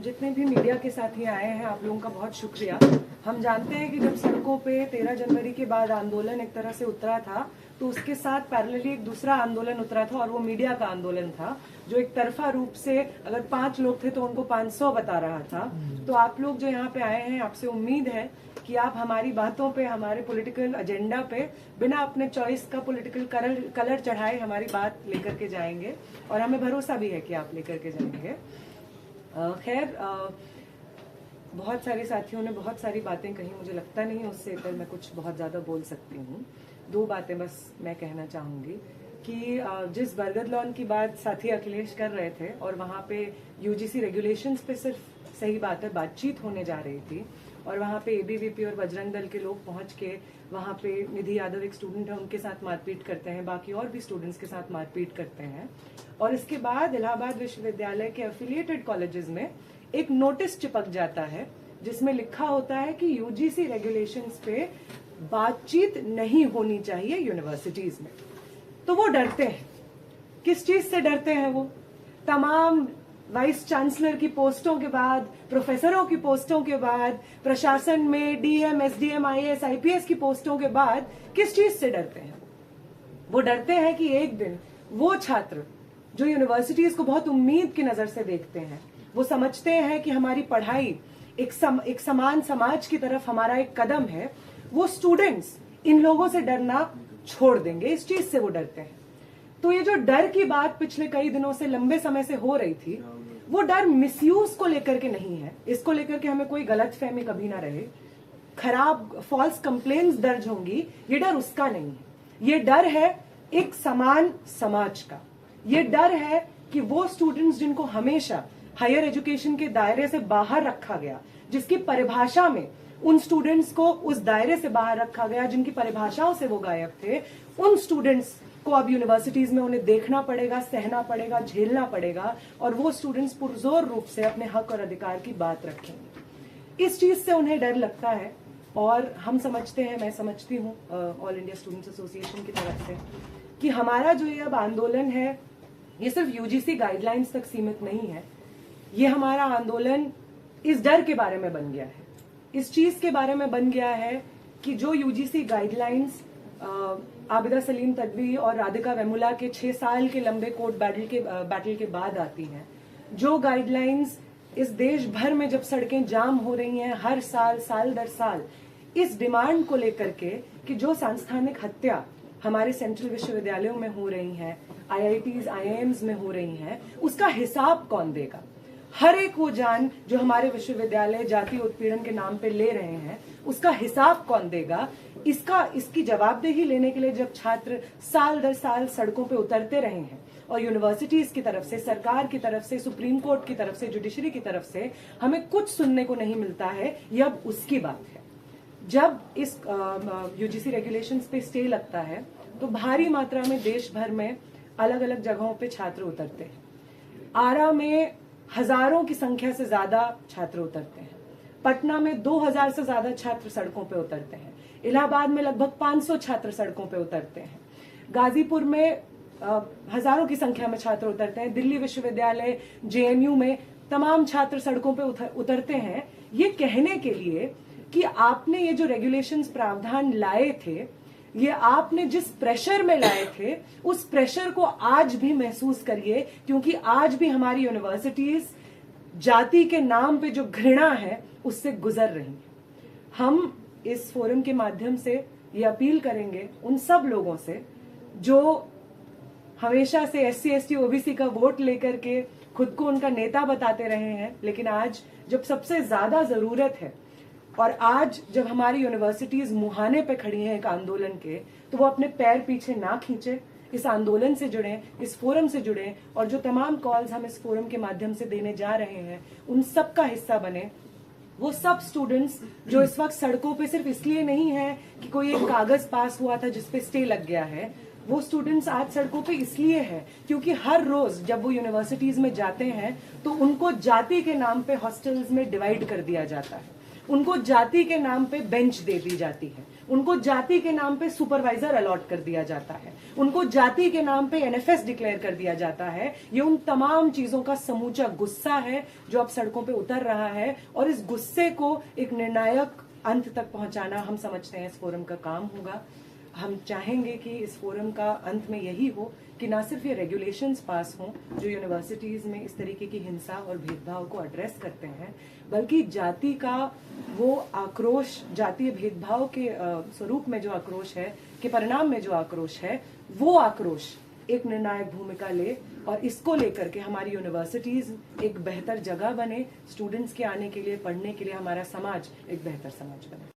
जितने भी मीडिया के साथी आए हैं, आप लोगों का बहुत शुक्रिया। हम जानते हैं कि जब सड़कों पे 13 जनवरी के बाद आंदोलन एक तरह से उतरा था, तो उसके साथ पैरेलली एक दूसरा आंदोलन उतरा था और वो मीडिया का आंदोलन था, जो एक तरफा रूप से अगर 5 लोग थे तो उनको 500 बता रहा था। तो आप लोग जो यहाँ पे आए हैं, आपसे उम्मीद है कि आप हमारी बातों पे, हमारे पॉलिटिकल एजेंडा पे बिना अपने चॉइस का पॉलिटिकल कलर चढ़ाए हमारी बात लेकर के जाएंगे, और हमें भरोसा भी है कि आप लेकर के जाएंगे। खैर, बहुत सारे साथियों ने बहुत सारी बातें कही, मुझे लगता नहीं उससे इधर मैं कुछ बहुत ज्यादा बोल सकती हूँ। 2 बातें बस मैं कहना चाहूंगी कि जिस बरगद लॉन की बात साथी अखिलेश कर रहे थे और वहाँ पे यूजीसी रेगुलेशंस पे सिर्फ सही बात है बातचीत होने जा रही थी, और वहाँ पे एबीवीपी और बजरंग दल के लोग पहुंच के वहाँ पे निधि यादव एक स्टूडेंट है, उनके साथ मारपीट करते हैं, बाकी और भी स्टूडेंट्स के साथ मारपीट करते हैं। और इसके बाद इलाहाबाद विश्वविद्यालय के एफिलिएटेड कॉलेजेस में एक नोटिस चिपक जाता है जिसमें लिखा होता है कि यूजीसी रेगुलेशंस पे बातचीत नहीं होनी चाहिए यूनिवर्सिटीज में। तो वो डरते हैं। किस चीज से डरते हैं वो? तमाम वाइस चांसलर की पोस्टों के बाद, प्रोफेसरों की पोस्टों के बाद, प्रशासन में डीएम, एसडीएम, आईएएस, आईपीएस की पोस्टों के बाद किस चीज से डरते हैं? वो डरते हैं कि एक दिन वो छात्र जो यूनिवर्सिटीज को बहुत उम्मीद की नजर से देखते हैं, वो समझते हैं कि हमारी पढ़ाई एक समान समाज की तरफ हमारा एक कदम है, वो स्टूडेंट्स इन लोगों से डरना छोड़ देंगे। इस चीज से वो डरते हैं। तो ये जो डर की बात पिछले कई दिनों से, लंबे समय से हो रही थी, वो डर मिसयूज को लेकर के नहीं है। इसको लेकर के हमें कोई गलतफहमी कभी ना रहे। खराब फॉल्स कंप्लेन्स दर्ज होंगी, ये डर उसका नहीं है। ये डर है एक समान समाज का। ये डर है कि वो स्टूडेंट्स जिनको हमेशा हायर एजुकेशन के दायरे से बाहर रखा गया, जिसकी परिभाषा में उन स्टूडेंट्स को उस दायरे से बाहर रखा गया, जिनकी परिभाषाओं से वो गायब थे, उन स्टूडेंट्स को अब यूनिवर्सिटीज में उन्हें देखना पड़ेगा, सहना पड़ेगा, झेलना पड़ेगा, और वो स्टूडेंट्स पुरजोर रूप से अपने हक और अधिकार की बात रखेंगे। इस चीज से उन्हें डर लगता है, और हम समझते हैं, मैं समझती हूँ ऑल इंडिया स्टूडेंट्स एसोसिएशन की तरफ से, कि हमारा जो ये अब आंदोलन है, ये सिर्फ यूजीसी गाइडलाइंस तक सीमित नहीं है। ये हमारा आंदोलन इस डर के बारे में बन गया है, इस चीज के बारे में बन गया है कि जो यूजीसी गाइडलाइंस आबिदा सलीम तडवी और राधिका वेमुला के 6 साल के लंबे कोर्ट बैटल के बाद आती हैं, जो गाइडलाइंस इस देश भर में जब सड़कें जाम हो रही हैं हर साल, साल दर साल, इस डिमांड को लेकर के कि जो सांस्थानिक हत्या हमारे सेंट्रल विश्वविद्यालयों में हो रही हैं, आईआईटीज, आईआईएम्स में हो रही हैं, उसका हिसाब कौन देगा? हर एक वो जान जो हमारे विश्वविद्यालय जाति उत्पीड़न के नाम पे ले रहे हैं, उसका हिसाब कौन देगा? इसकी जवाबदेही लेने के लिए जब छात्र साल दर साल सड़कों पे उतरते रहे हैं, और यूनिवर्सिटीज की तरफ से, सरकार की तरफ से, सुप्रीम कोर्ट की तरफ से, जुडिशरी की तरफ से हमें कुछ सुनने को नहीं मिलता है, ये अब उसकी बात है। जब इस यूजीसी रेगुलेशंस पे स्टे लगता है, तो भारी मात्रा में देश भर में अलग अलग जगहों पे छात्र उतरते हैं। आरा में हजारों की संख्या से ज्यादा छात्र उतरते हैं। पटना में 2000 से ज्यादा छात्र सड़कों पे उतरते हैं। इलाहाबाद में लगभग 500 छात्र सड़कों पे उतरते हैं। गाजीपुर में हजारों की संख्या में छात्र उतरते हैं। दिल्ली विश्वविद्यालय, जेएनयू में तमाम छात्र सड़कों पे उतरते हैं, ये कहने के लिए कि आपने ये जो रेगुलेशंस प्रावधान लाए थे, ये आपने जिस प्रेशर में लाए थे, उस प्रेशर को आज भी महसूस करिए, क्योंकि आज भी हमारी यूनिवर्सिटीज जाति के नाम पे जो घृणा है उससे गुजर रही हैं। हम इस फोरम के माध्यम से ये अपील करेंगे उन सब लोगों से जो हमेशा से एससी, एसटी, ओबीसी का वोट लेकर के खुद को उनका नेता बताते रहे हैं, लेकिन आज जब सबसे ज्यादा जरूरत है, और आज जब हमारी यूनिवर्सिटीज मुहाने पे खड़ी हैं एक आंदोलन के, तो वो अपने पैर पीछे ना खींचे, इस आंदोलन से जुड़े, इस फोरम से जुड़े, और जो तमाम कॉल्स हम इस फोरम के माध्यम से देने जा रहे हैं उन सब का हिस्सा बने। वो सब स्टूडेंट्स जो इस वक्त सड़कों पे सिर्फ इसलिए नहीं है कि कोई एक कागज पास हुआ था जिसपे स्टे लग गया है, वो स्टूडेंट्स आज सड़कों पे इसलिए है क्योंकि हर रोज जब वो यूनिवर्सिटीज में जाते हैं तो उनको जाति के नाम पे हॉस्टल्स में डिवाइड कर दिया जाता है, उनको जाति के नाम पे बेंच दे दी जाती है, उनको जाति के नाम पे सुपरवाइजर अलॉट कर दिया जाता है, उनको जाति के नाम पे एनएफएस डिक्लेयर कर दिया जाता है। ये उन तमाम चीजों का समूचा गुस्सा है जो अब सड़कों पे उतर रहा है, और इस गुस्से को एक निर्णायक अंत तक पहुंचाना हम समझते हैं इस फोरम का काम होगा। हम चाहेंगे कि इस फोरम का अंत में यही हो कि ना सिर्फ ये रेगुलेशंस पास हों जो यूनिवर्सिटीज में इस तरीके की हिंसा और भेदभाव को एड्रेस करते हैं, बल्कि जाति का वो आक्रोश, जातीय भेदभाव के स्वरूप में जो आक्रोश है, के परिणाम में जो आक्रोश है, वो आक्रोश एक निर्णायक भूमिका ले और इसको लेकर के हमारी यूनिवर्सिटीज एक बेहतर जगह बने, स्टूडेंट्स के आने के लिए, पढ़ने के लिए हमारा समाज एक बेहतर समाज बने।